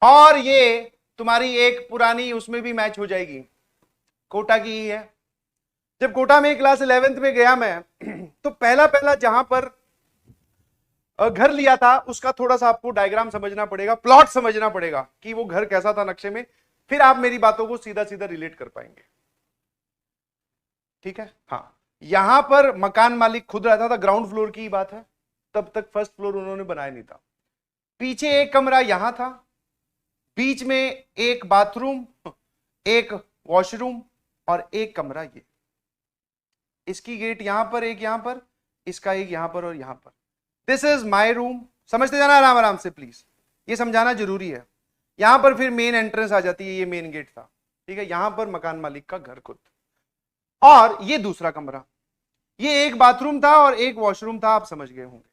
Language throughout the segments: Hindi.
और ये तुम्हारी एक पुरानी उसमें भी मैच हो जाएगी, कोटा की ही है। जब कोटा में क्लास 11th में गया मैं तो पहला पहला जहां पर घर लिया था उसका थोड़ा सा आपको डायग्राम समझना पड़ेगा, प्लॉट समझना पड़ेगा कि वो घर कैसा था नक्शे में, फिर आप मेरी बातों को सीधा सीधा रिलेट कर पाएंगे। ठीक है, हाँ। यहां पर मकान मालिक खुद रहता था, ग्राउंड फ्लोर की बात है, तब तक फर्स्ट फ्लोर उन्होंने बनाया नहीं था। पीछे एक कमरा यहां था, बीच में एक बाथरूम, एक वॉशरूम और एक कमरा ये। इसकी गेट यहां पर, एक यहां पर, इसका एक यहां पर और यहां पर। This is my room. समझते जाना आराम आराम से प्लीज, ये समझाना जरूरी है। यहां पर फिर मेन एंट्रेंस आ जाती है, ये मेन गेट था। ठीक है, यहां पर मकान मालिक का घर खुद, और ये दूसरा कमरा, ये एक बाथरूम था और एक वॉशरूम था, आप समझ गए होंगे।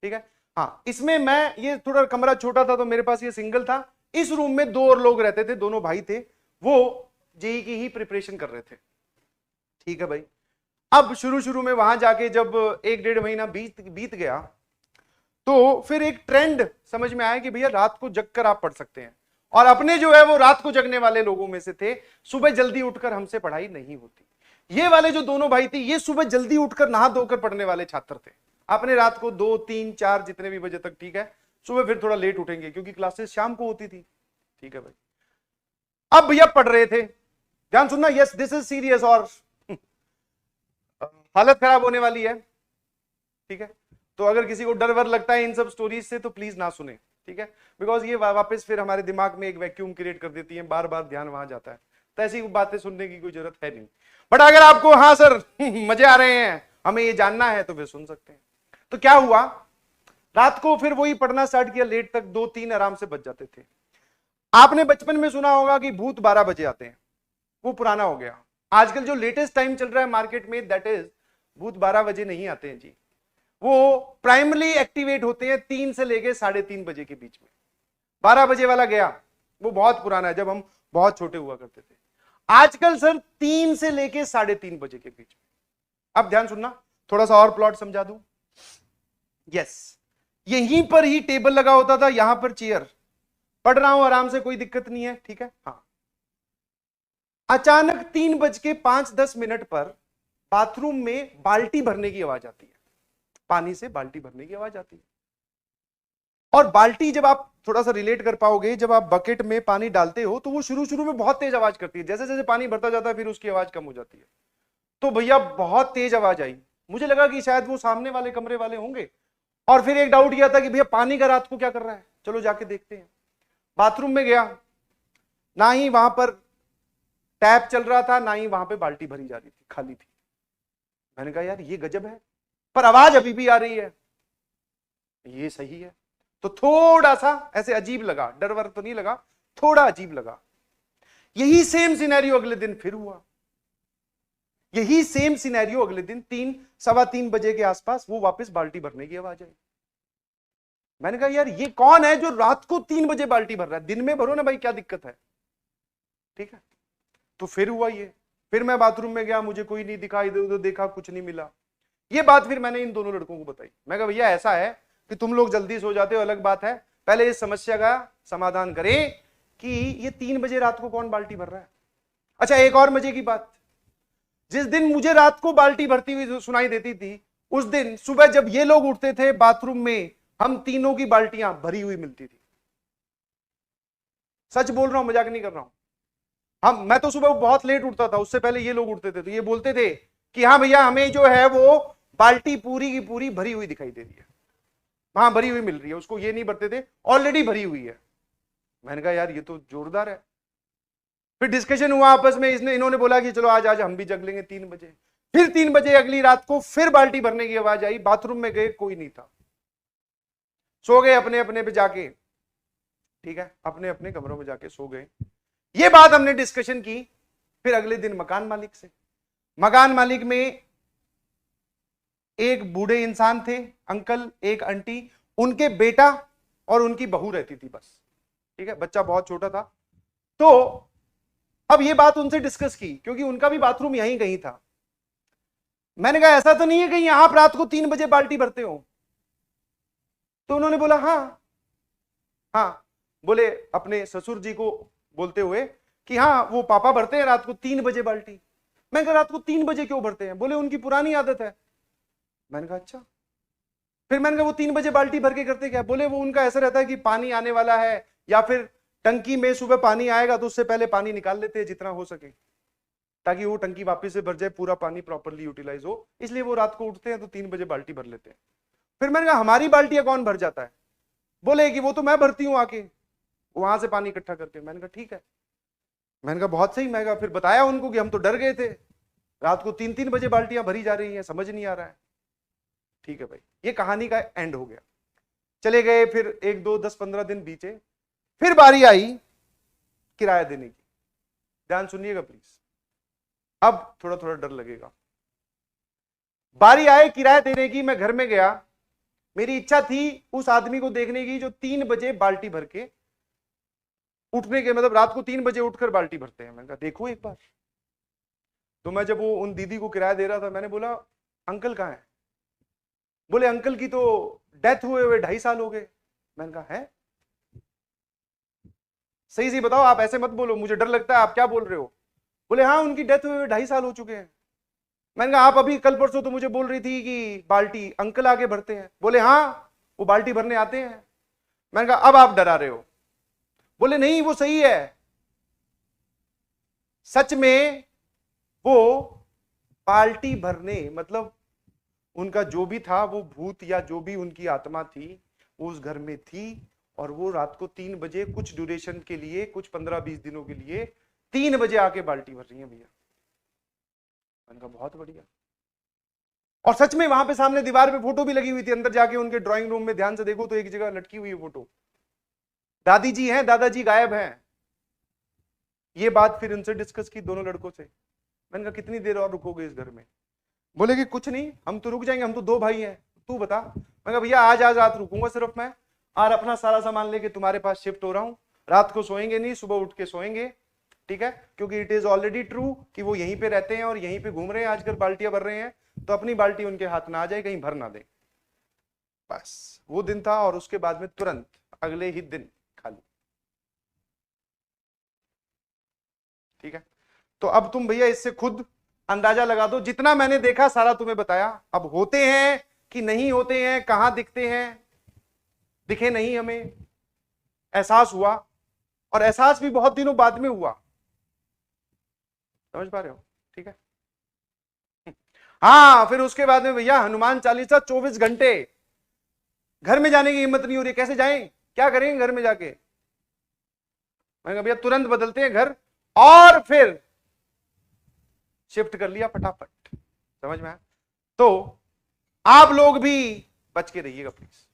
ठीक है, हाँ। इसमें मैं, ये थोड़ा कमरा छोटा था तो मेरे पास ये सिंगल था। इस रूम में दो और लोग रहते थे, दोनों भाई थे, वो जेई की ही प्रिपरेशन कर रहे थे। ठीक है भाई। अब शुरू शुरू में वहां जाके जब 1-1.5 महीना बीत गया तो फिर एक ट्रेंड समझ में आया कि भैया रात को जग कर आप पढ़ सकते हैं। और अपने जो है वो रात को जगने वाले लोगों में से थे, सुबह जल्दी उठकर हमसे पढ़ाई नहीं होती। ये वाले जो दोनों भाई थे, ये सुबह जल्दी उठकर नहा धोकर पढ़ने वाले छात्र थे। अपने रात को 2, 3, 4 जितने भी बजे तक, ठीक है, सुबह फिर थोड़ा लेट उठेंगे क्योंकि क्लासेस शाम को होती थी। ठीक है भाई। अब भैया पढ़ रहे थे, ध्यान सुनना, यस दिस इज सीरियस और हालत खराब होने वाली है। ठीक है, तो अगर किसी को डर वर लगता है इन सब स्टोरीज से तो प्लीज ना सुने। ठीक है, बिकॉज ये वापस फिर हमारे दिमाग में एक वैक्यूम क्रिएट कर देती है, बार बार ध्यान वहां जाता है, तो ऐसी बातें सुनने की कोई जरूरत है नहीं। बट अगर आपको हाँ सर मजे आ रहे हैं, हमें ये जानना है, तो फिर सुन सकते हैं। तो क्या हुआ, रात को फिर वही पढ़ना स्टार्ट किया, लेट तक 2-3 आराम से बच जाते थे। आपने बचपन में सुना होगा कि भूत 12 बजे आते हैं, वो पुराना हो गया। आजकल जो लेटेस्ट टाइम चल रहा है मार्केट में, दैट इज भूत 12 बजे नहीं आते हैं जी, वो प्राइमरी एक्टिवेट होते हैं 3 से लेके 3:30 बजे के बीच में। 12 बजे वाला गया, वो बहुत पुराना है, जब हम बहुत छोटे हुआ करते थे। आजकल सर 3 से लेके 3:30 बजे के बीच में। अब ध्यान सुनना, थोड़ा सा और प्लॉट समझा दूं। यस, यहीं पर ही टेबल लगा होता था, यहां पर चेयर, पढ़ रहा हूं आराम से, कोई दिक्कत नहीं है। ठीक है, हाँ। अचानक 3:05 पर बाथरूम में बाल्टी भरने की आवाज आती है, पानी से बाल्टी भरने की आवाज आती है। और बाल्टी, जब आप थोड़ा सा रिलेट कर पाओगे, जब आप बकेट में पानी डालते हो तो वो शुरू शुरू में बहुत तेज आवाज करती है, जैसे जैसे पानी भरता जाता है फिर उसकी आवाज कम हो जाती है। तो भैया बहुत तेज आवाज आई, मुझे लगा कि शायद वो सामने वाले कमरे वाले होंगे। और फिर एक डाउट किया था कि भैया पानी का रात को क्या कर रहा है, चलो जाके देखते हैं। बाथरूम में गया, ना ही वहां पर टैप चल रहा था, ना ही वहां पे बाल्टी भरी जा रही थी, खाली थी। मैंने कहा यार ये गजब है, पर आवाज अभी भी आ रही है, ये सही है। तो थोड़ा सा ऐसे अजीब लगा, डर वर तो नहीं लगा, थोड़ा अजीब लगा। यही सेम सिनेरियो अगले दिन फिर हुआ, यही सेम सिनेरियो अगले दिन 3-3:15 बजे के आसपास, वो वापस बाल्टी भरने की आवाज आई। मैंने कहा यार ये कौन है जो रात को 3 बजे बाल्टी भर रहा है, दिन में भरो ना भाई, क्या दिक्कत है। ठीक है, तो फिर हुआ ये, फिर मैं बाथरूम में गया, मुझे कोई नहीं दिखा, इधर उधर देखा, कुछ नहीं मिला। ये बात फिर मैंने इन दोनों लड़कों को बताई। मैं कहा भैया ऐसा है कि तुम लोग जल्दी सो जाते हो, अलग बात है, पहले इस समस्या का समाधान करें कि ये 3 बजे रात को कौन बाल्टी भर रहा है। अच्छा, एक और मजे की बात, जिस दिन मुझे रात को बाल्टी भरती हुई सुनाई देती थी, उस दिन सुबह जब ये लोग उठते थे बाथरूम में, हम तीनों की बाल्टियां भरी हुई मिलती थी। सच बोल रहा हूं, मजाक नहीं कर रहा हूं। मैं तो सुबह बहुत लेट उठता था, उससे पहले ये लोग उठते थे, तो ये बोलते थे कि हाँ भैया हमें जो है वो बाल्टी पूरी की पूरी भरी हुई दिखाई दे रही है, वहां भरी हुई मिल रही है। उसको ये नहीं भरते थे, ऑलरेडी भरी हुई है। मैंने कहा यार ये तो जोरदार है। फिर डिस्कशन हुआ आपस में, इन्होंने बोला कि चलो आज आज हम भी जग लेंगे 3 बजे। फिर 3 बजे अगली रात को फिर बाल्टी भरने की आवाज आई, बाथरूम में गए, कोई नहीं था, सो गए अपने अपने पे जाके। ठीक है, अपने अपने कमरों में जाके सो गए। ये बात हमने डिस्कशन की। फिर अगले दिन मकान मालिक से, मकान मालिक में एक बूढ़े इंसान थे, अंकल, एक आंटी, उनके बेटा और उनकी बहू रहती थी बस। ठीक है, बच्चा बहुत छोटा था। तो अब ये बात उनसे डिस्कस की, क्योंकि उनका भी बाथरूम यहीं कहीं था। मैंने कहा ऐसा तो नहीं है कहीं आप रात को 3 बजे बाल्टी भरते हो। तो उन्होंने बोला हाँ हाँ। बोले अपने ससुर जी को बोलते हुए कि हाँ वो पापा भरते हैं रात को 3 बजे बाल्टी। मैंने कहा रात को 3 बजे क्यों भरते हैं? बोले उनकी पुरानी आदत है। मैंने कहा अच्छा। फिर मैंने कहा वो 3 बजे बाल्टी भर के करते क्या? बोले वो उनका ऐसा रहता है कि पानी आने वाला है, या फिर टंकी में सुबह पानी आएगा तो उससे पहले पानी निकाल लेते हैं जितना हो सके, ताकि वो टंकी वापस से भर जाए, पूरा पानी प्रॉपर्ली यूटिलाइज हो। इसलिए वो रात को उठते हैं तो 3 बजे बाल्टी भर लेते हैं। फिर मैंने कहा हमारी बाल्टियां कौन भर जाता है? बोले कि वो तो मैं भरती हूँ आके वहां से पानी इकट्ठा करके। मैंने कहा ठीक है। मैंने कहा बहुत सही। मैं कहा फिर बताया उनको कि हम तो डर गए थे, रात को 3-3 बजे बाल्टियां भरी जा रही हैं, समझ नहीं आ रहा है। ठीक है भाई, ये कहानी का एंड हो गया। चले गए, फिर 1, 2, 10, 15 दिन बीते, फिर बारी आई किराया देने की। ध्यान सुनिएगा प्लीज, अब थोड़ा थोड़ा डर लगेगा। बारी आए किराया देने की, मैं घर में गया। मेरी इच्छा थी उस आदमी को देखने की जो 3 बजे बाल्टी भर के उठने के, मतलब रात को 3 बजे उठकर बाल्टी भरते हैं। मैंने कहा देखो एक बार। तो मैं जब वो उन दीदी को किराया दे रहा था, मैंने बोला अंकल कहाँ है? बोले अंकल की तो डेथ हुए हुए 2.5 साल हो गए। मैंने कहा है? सही सही बताओ, आप ऐसे मत बोलो, मुझे डर लगता है, आप क्या बोल रहे हो? बोले हाँ उनकी डेथ हुए हुए 2.5 साल हो चुके हैं। मैंने कहा आप अभी कल परसों तो मुझे बोल रही थी कि बाल्टी अंकल आगे भरते हैं। बोले हाँ वो बाल्टी भरने आते हैं। मैंने कहा अब आप डरा रहे हो। बोले नहीं वो सही है, सच में वो बाल्टी भरने, मतलब उनका जो भी था वो भूत या जो भी उनकी आत्मा थी वो उस घर में थी, और वो रात को 3 बजे कुछ ड्यूरेशन के लिए, कुछ 15-20 दिनों के लिए 3 बजे आके बाल्टी भर रही है भैया। मैंने कहा बहुत बढ़िया। और सच में वहां पे सामने दीवार पे फोटो भी लगी हुई थी, अंदर जाके उनके ड्राइंग रूम में ध्यान से देखो तो एक जगह लटकी हुई है फोटो। दादी जी हैं, दादाजी गायब हैं। ये बात फिर उनसे डिस्कस की, दोनों लड़कों से। मैंने कहा कितनी देर और रुकोगे इस घर में? बोले कि कुछ नहीं, हम तो रुक जाएंगे, हम तो 2 भाई हैं, तू बता। मैं कहा भैया आज रात रुकूंगा सिर्फ मैं, और अपना सारा सामान लेके तुम्हारे पास शिफ्ट हो रहा हूं। रात को सोएंगे नहीं, सुबह उठ के सोएंगे, ठीक है? क्योंकि इट इज ऑलरेडी ट्रू कि वो यहीं पे रहते हैं और यहीं पे घूम रहे हैं आजकल, बाल्टियां भर रहे हैं, तो अपनी बाल्टी उनके हाथ ना आ जाए, कहीं भर ना दे। बस वो दिन था, और उसके बाद में तुरंत अगले ही दिन खाली। ठीक है? तो अब तुम भैया इससे खुद अंदाजा लगा दो, जितना मैंने देखा सारा तुम्हें बताया। अब होते हैं कि नहीं होते हैं, कहां दिखते हैं, दिखे नहीं, हमें एहसास हुआ, और एहसास भी बहुत दिनों बाद में हुआ। समझ पा रहे हो? ठीक है? हाँ फिर उसके बाद में भैया हनुमान चालीसा 24 घंटे। घर में जाने की हिम्मत नहीं हो रही, कैसे जाएं, क्या करेंगे घर में जाके? मैंने कहा भैया तुरंत बदलते हैं घर, और फिर शिफ्ट कर लिया फटाफट। समझ में आया? तो आप लोग भी बच के रहिएगा प्लीज।